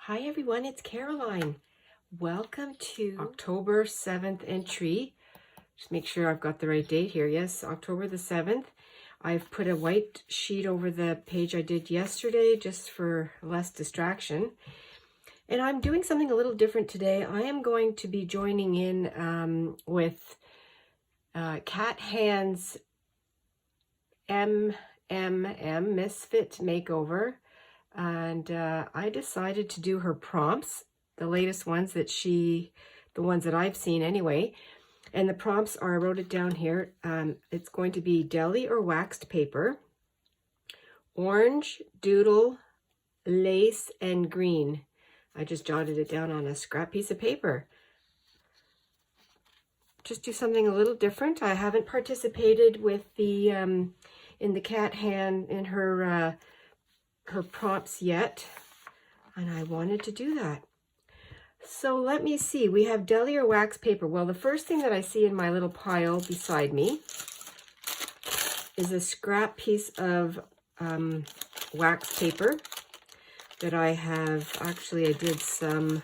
Hi everyone, it's Caroline. Welcome to October 7th entry. Just make sure I've got the right date here. Yes, October the 7th. I've put a white sheet over the page I did yesterday just for less distraction. And I'm doing something a little different today. I am going to be joining in with Cat Hands Misfit Makeover. And I decided to do her prompts, the latest ones the ones that I've seen anyway. And the prompts are, I wrote it down here. It's going to be deli or waxed paper, orange, doodle, lace, and green. I just jotted it down on a scrap piece of paper. Just do something a little different. I haven't participated with the in the cat hand in her prompts yet, and I wanted to do that. So let me see, we have deli or wax paper. Well, the first thing that I see in my little pile beside me is a scrap piece of wax paper that I have, actually I did some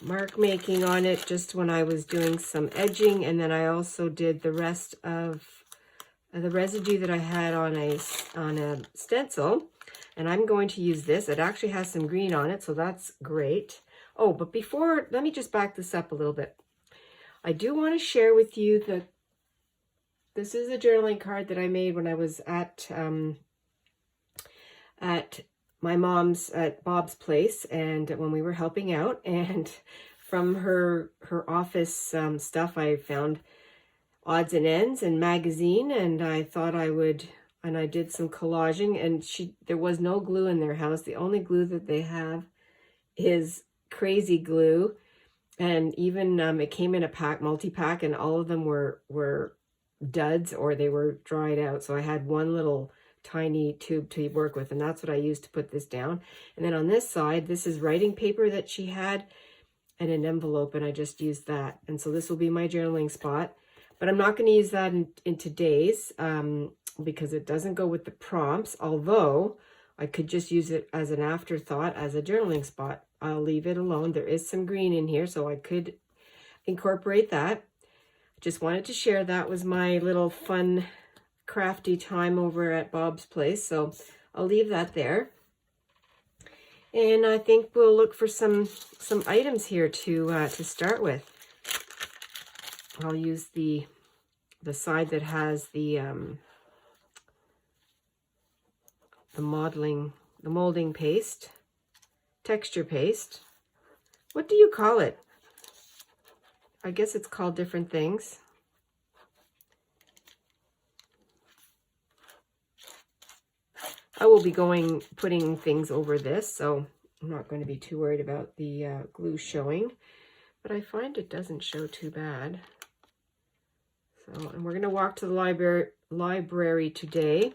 mark making on it just when I was doing some edging, and then I also did the rest of the residue that I had on a stencil, and I'm going to use this. It actually has some green on it, so that's great. Oh, but before, let me just back this up a little bit. I do want to share with you that this is a journaling card that I made when I was at my mom's, at Bob's place, and when we were helping out, and from her office stuff, I found odds and ends and magazine, and I thought I would, and I did some collaging, and there was no glue in their house. The only glue that they have is crazy glue, and even it came in a pack, multi-pack, and all of them were duds or they were dried out. So I had one little tiny tube to work with, and that's what I used to put this down. And then on this side, this is writing paper that she had and an envelope, and I just used that. And so this will be my journaling spot. But I'm not going to use that in today's because it doesn't go with the prompts, although I could just use it as an afterthought as a journaling spot. I'll leave it alone. There is some green in here, so I could incorporate that. Just wanted to share that was my little fun, crafty time over at Bob's place, so I'll leave that there. And I think we'll look for some items here to start with. I'll use the side that has the molding paste, texture paste. What do you call it? I guess it's called different things. I will be putting things over this, so I'm not going to be too worried about the glue showing, but I find it doesn't show too bad. So, and we're going to walk to the library today.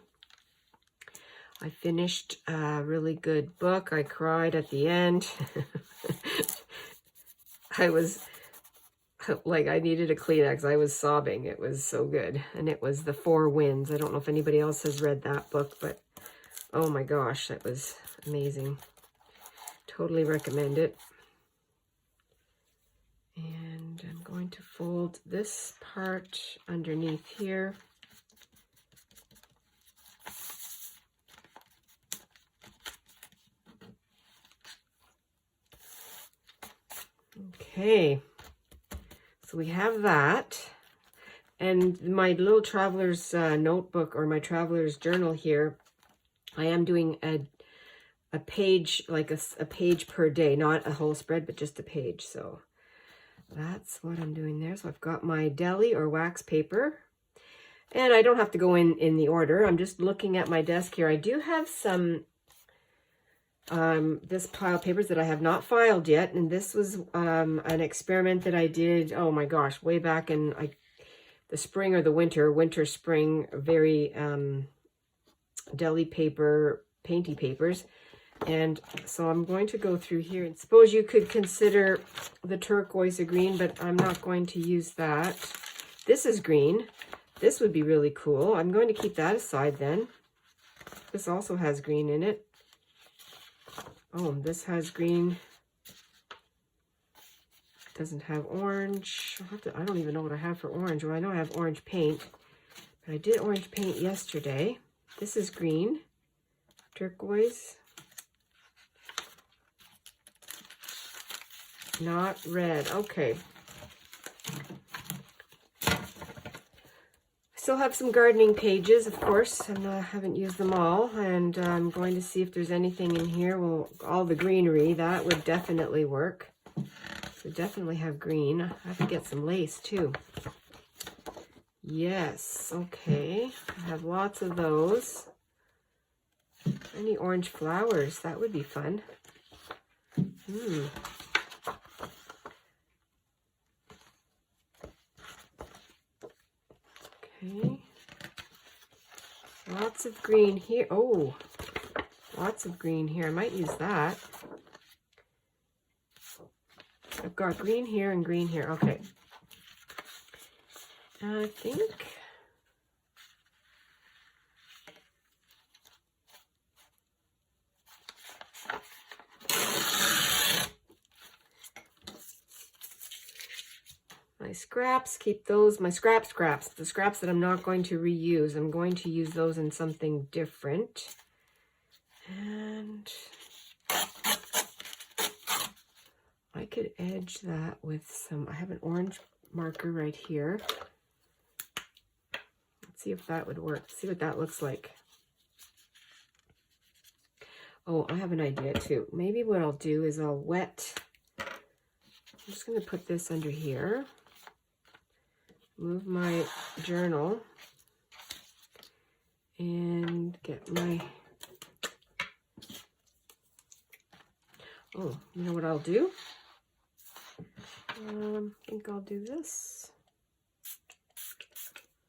I finished a really good book. I cried at the end. I was like, I needed a Kleenex. I was sobbing. It was so good. And it was The Four Winds. I don't know if anybody else has read that book, but oh my gosh, that was amazing. Totally recommend it. And I'm going to fold this part underneath here. Okay, so we have that. And my little traveler's notebook, or my traveler's journal here, I am doing a page, like a page per day, not a whole spread, but just a page. So that's what I'm doing there. So I've got my deli or wax paper, and I don't have to go in the order. I'm just looking at my desk here. I do have some this pile of papers that I have not filed yet, and this was an experiment that I did, oh my gosh, way back in the spring or the winter spring, very deli paper, painty papers. And so I'm going to go through here, and suppose you could consider the turquoise a green, but I'm not going to use that. This is green. This would be really cool. I'm going to keep that aside then. This also has green in it. Oh, this has green. Doesn't have orange. I don't even know what I have for orange. Well, I know I have orange paint, but I did orange paint yesterday. This is green, turquoise, not red. Okay. Still have some gardening pages, of course, and I haven't used them all. And I'm going to see if there's anything in here. Well, all the greenery, that would definitely work. So definitely have green. I have to get some lace too. Yes, okay. I have lots of those. Any orange flowers, that would be fun. Okay. Lots of green here. Oh, lots of green here. I might use that. I've got green here and green here. Okay. I think my scraps, keep those, my scraps, the scraps that I'm not going to reuse. I'm going to use those in something different. And I could edge that with some, I have an orange marker right here. Let's see if that would work. See what that looks like. Oh, I have an idea too. Maybe what I'll do is I'll wet, I'm just going to put this under here. Move my journal and get my, oh, you know what I'll do? I think I'll do this.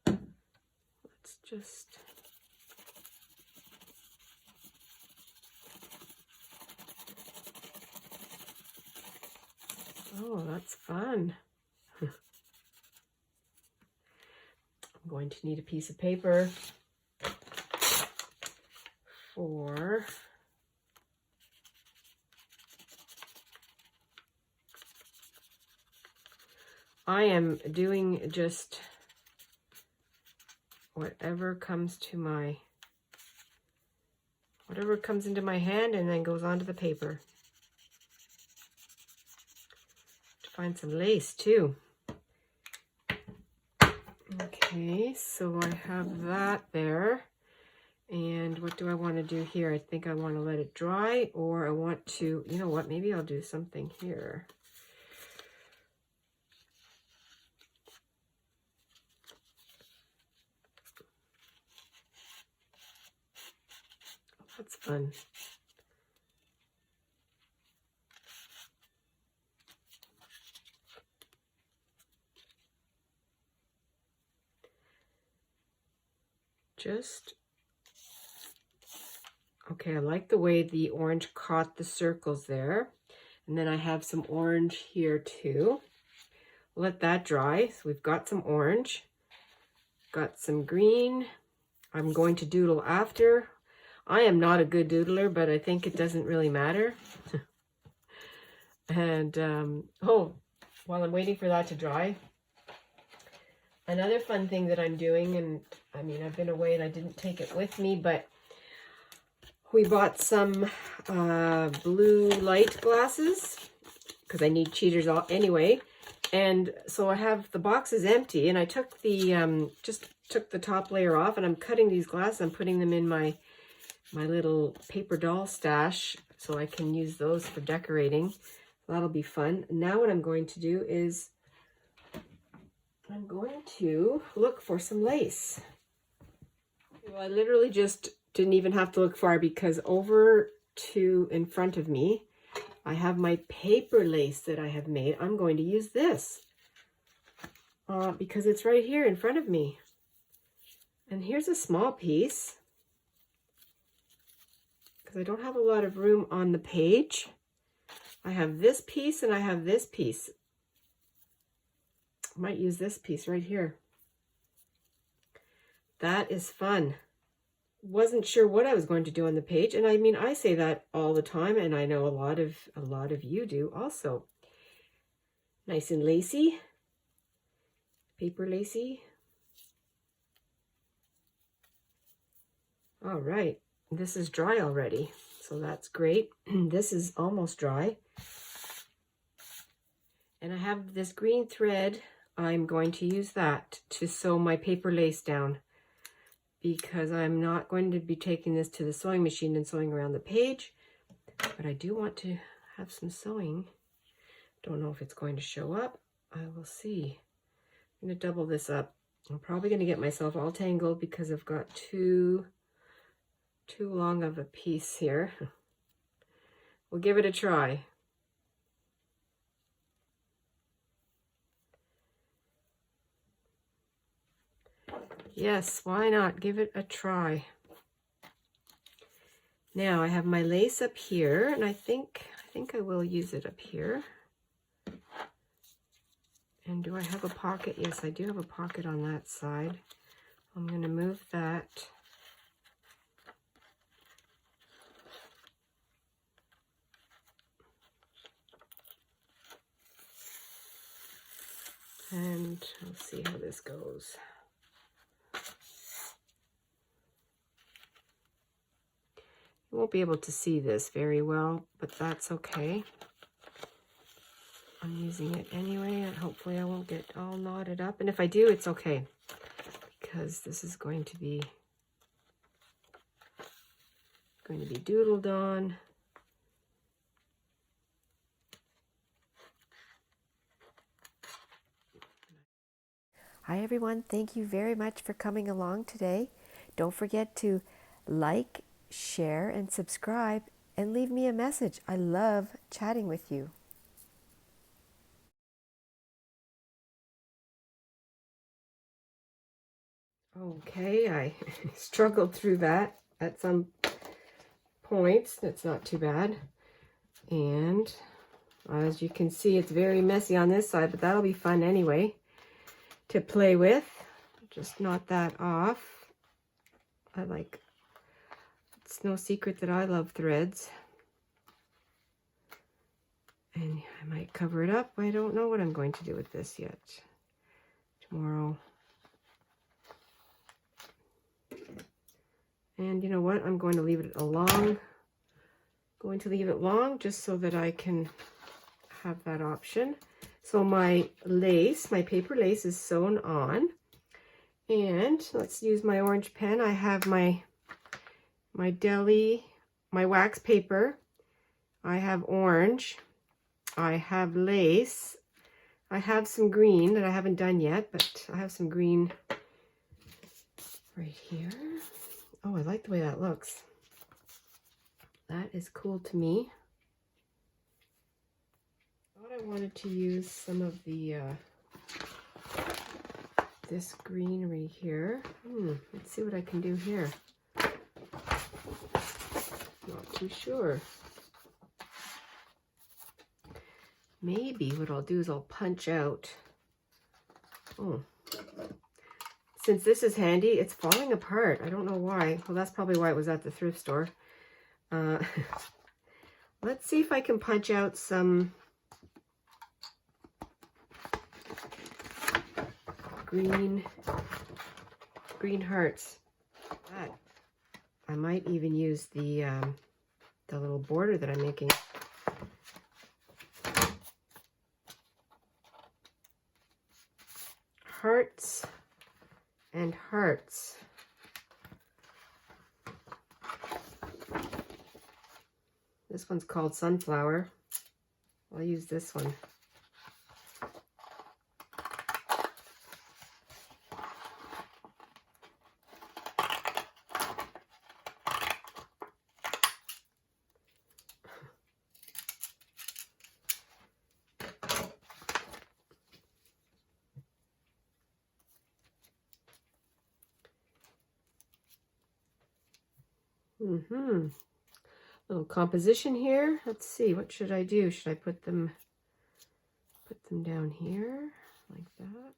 Let's just, oh, that's fun. I'm going to need a piece of paper for I am doing just whatever comes into my hand and then goes onto the paper. To find some lace too. Okay, so I have that there. And what do I want to do here? I think I want to let it dry, or I want to, you know what, maybe I'll do something here. That's fun. Just, okay, I like the way the orange caught the circles there. And then I have some orange here too. Let that dry. So we've got some orange, got some green. I'm going to doodle after. I am not a good doodler, but I think it doesn't really matter. And, oh, while I'm waiting for that to dry, another fun thing that I'm doing, and I mean, I've been away and I didn't take it with me, but we bought some blue light glasses because I need cheaters all anyway. And so I have, the box is empty, and I took the, just took the top layer off, and I'm cutting these glasses. I'm putting them in my little paper doll stash so I can use those for decorating. That'll be fun. Now what I'm going to do is I'm going to look for some lace. Well, I literally just didn't even have to look far, because over to in front of me, I have my paper lace that I have made. I'm going to use this because it's right here in front of me. And here's a small piece, because I don't have a lot of room on the page. I have this piece and I have this piece. I might use this piece right here. That is fun. wasn't sure what I was going to do on the page. And I mean, I say that all the time, and I know a lot of you do also. Nice and lacy, paper lacy. All right, this is dry already, so that's great. This is almost dry. And I have this green thread. I'm going to use that to sew my paper lace down, because I'm not going to be taking this to the sewing machine and sewing around the page, but I do want to have some sewing. Don't know if it's going to show up. I will see. I'm going to double this up. I'm probably going to get myself all tangled because I've got too long of a piece here. We'll give it a try. Yes, why not? Give it a try. Now I have my lace up here, and I think I will use it up here. And do I have a pocket? Yes, I do have a pocket on that side. I'm going to move that. And let's see how this goes. You won't be able to see this very well, but that's okay. I'm using it anyway, and hopefully I won't get all knotted up. And if I do, it's okay, because this is going to be doodled on. Hi everyone, thank you very much for coming along today. Don't forget to like, share, and subscribe, and leave me a message. I love chatting with you. Okay, I struggled through that at some points. That's not too bad. And as you can see, it's very messy on this side, but that'll be fun anyway to play with. Just knot that off. It's no secret that I love threads. And I might cover it up. I don't know what I'm going to do with this yet. Tomorrow. And you know what? I'm going to leave it long just so that I can have that option. So my lace, my paper lace is sewn on. And let's use my orange pen. I have my deli, my wax paper. I have orange. I have lace. I have some green that I haven't done yet, but I have some green right here. Oh, I like the way that looks. That is cool to me. I thought I wanted to use some of the this greenery here. Let's see what I can do here. Not too sure. Maybe what I'll do is I'll punch out. Oh, since this is handy, it's falling apart. I don't know why. Well, that's probably why it was at the thrift store. Let's see if I can punch out some green hearts. I might even use the little border that I'm making. Hearts and hearts. This one's called Sunflower. I'll use this one. Little composition here. Let's see, what should I do? Should I put them down here like that?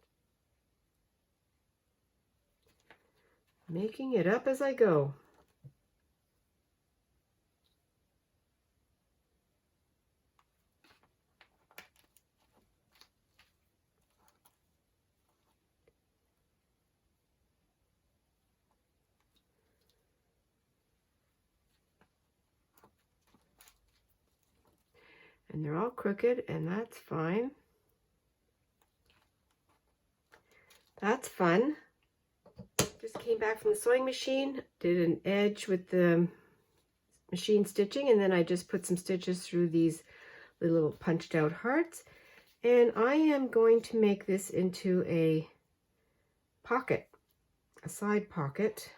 Making it up as I go. And they're all crooked, and that's fine. That's fun. Just came back from the sewing machine, did an edge with the machine stitching, and then I just put some stitches through these little punched out hearts. And I am going to make this into a pocket, a side pocket.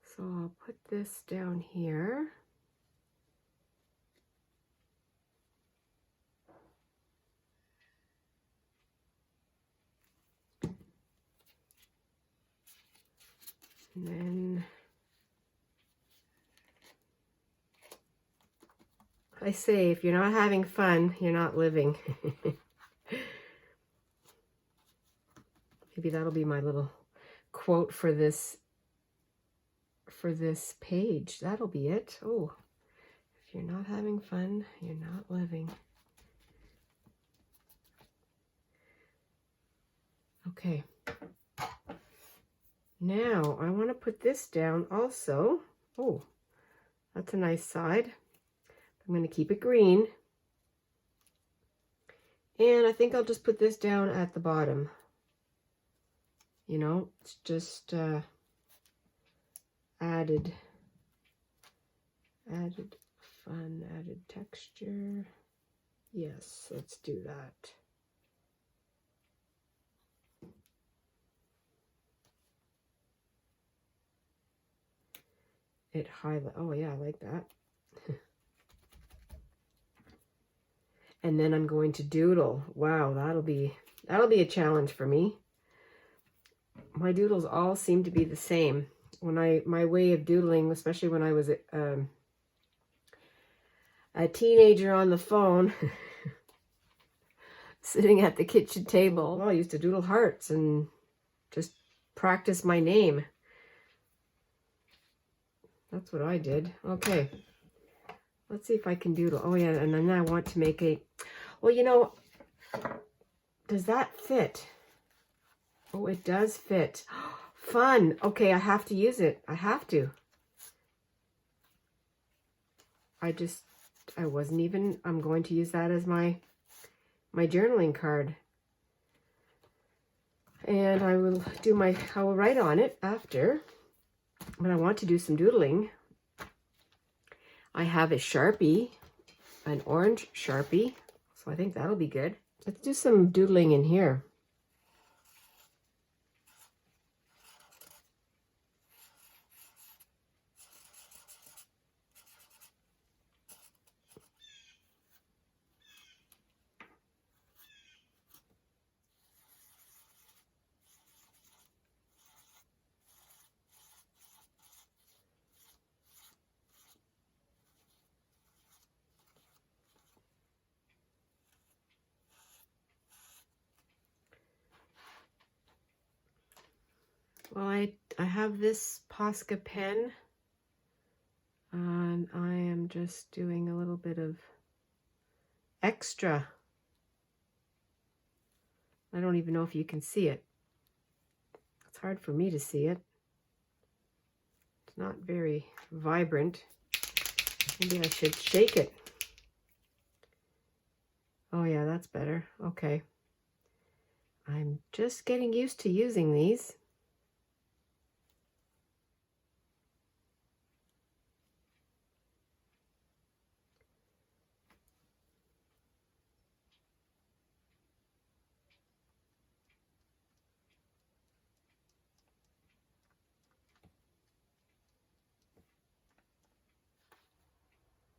So I'll put this down here. And then I say, if you're not having fun, you're not living. Maybe that'll be my little quote for this page. That'll be it. Oh, if you're not having fun, you're not living. Okay. Now I want to put this down also. Oh, that's a nice side. I'm going to keep it green. And I think I'll just put this down at the bottom. You know, it's just added fun, added texture. Yes, let's do that. It highlight. Oh yeah, I like that. And then I'm going to doodle. Wow, that'll be a challenge for me. My doodles all seem to be the same. My way of doodling, especially when I was a teenager on the phone, sitting at the kitchen table, well, I used to doodle hearts and just practice my name. That's what I did. Okay. Let's see if I can doodle. Oh yeah, and then I want to make a, well, you know, does that fit? Oh, it does fit. Fun. Okay, I have to use it. I have to. I wasn't even, I'm going to use that as my journaling card. And I will write on it after, but I want to do some doodling. I have a Sharpie, an orange Sharpie, so I think that'll be good. Let's do some doodling in here. Well, I have this Posca pen, and I am just doing a little bit of extra. I don't even know if you can see it. It's hard for me to see it. It's not very vibrant. Maybe I should shake it. Oh yeah, that's better. Okay. I'm just getting used to using these.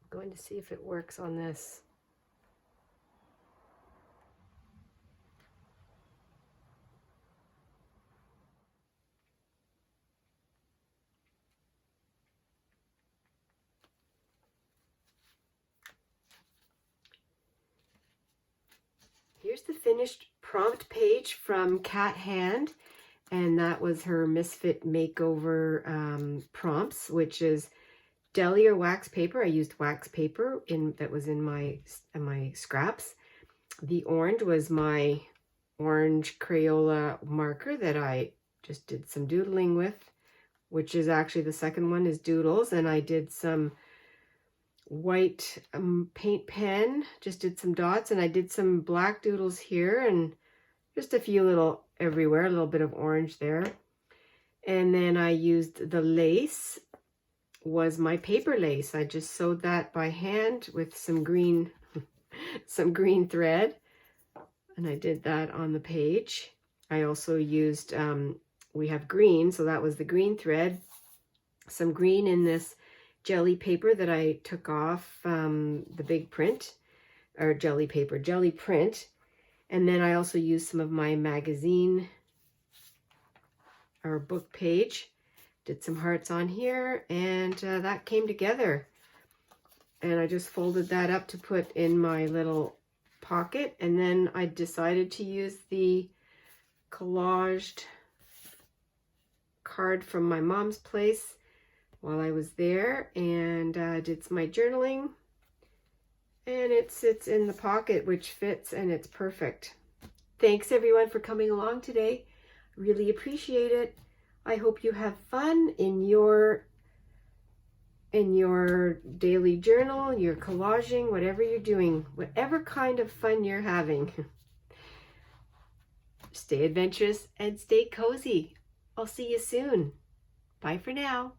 Going to see if it works on this. Here's the finished prompt page from Cat Hand, and that was her Misfit Makeover prompts, which is deli or wax paper. I used wax paper that was in my scraps. The orange was my orange Crayola marker that I just did some doodling with, which is actually the second one is doodles, and I did some white paint pen, just did some dots, and I did some black doodles here and just a few little everywhere, a little bit of orange there. And then I used the lace, was my paper lace. I just sewed that by hand with some green thread, and I did that on the page. I also used, we have green, so that was the green thread, some green in this jelly paper that I took off the big print, or jelly print. And then I also used some of my magazine or book page, did some hearts on here, and that came together. And I just folded that up to put in my little pocket. And then I decided to use the collaged card from my mom's place while I was there, and did my journaling, and it sits in the pocket, which fits, and it's perfect. Thanks everyone for coming along today. Really appreciate it. I hope you have fun in your daily journal, your collaging, whatever you're doing, whatever kind of fun you're having. Stay adventurous and stay cozy. I'll see you soon. Bye for now.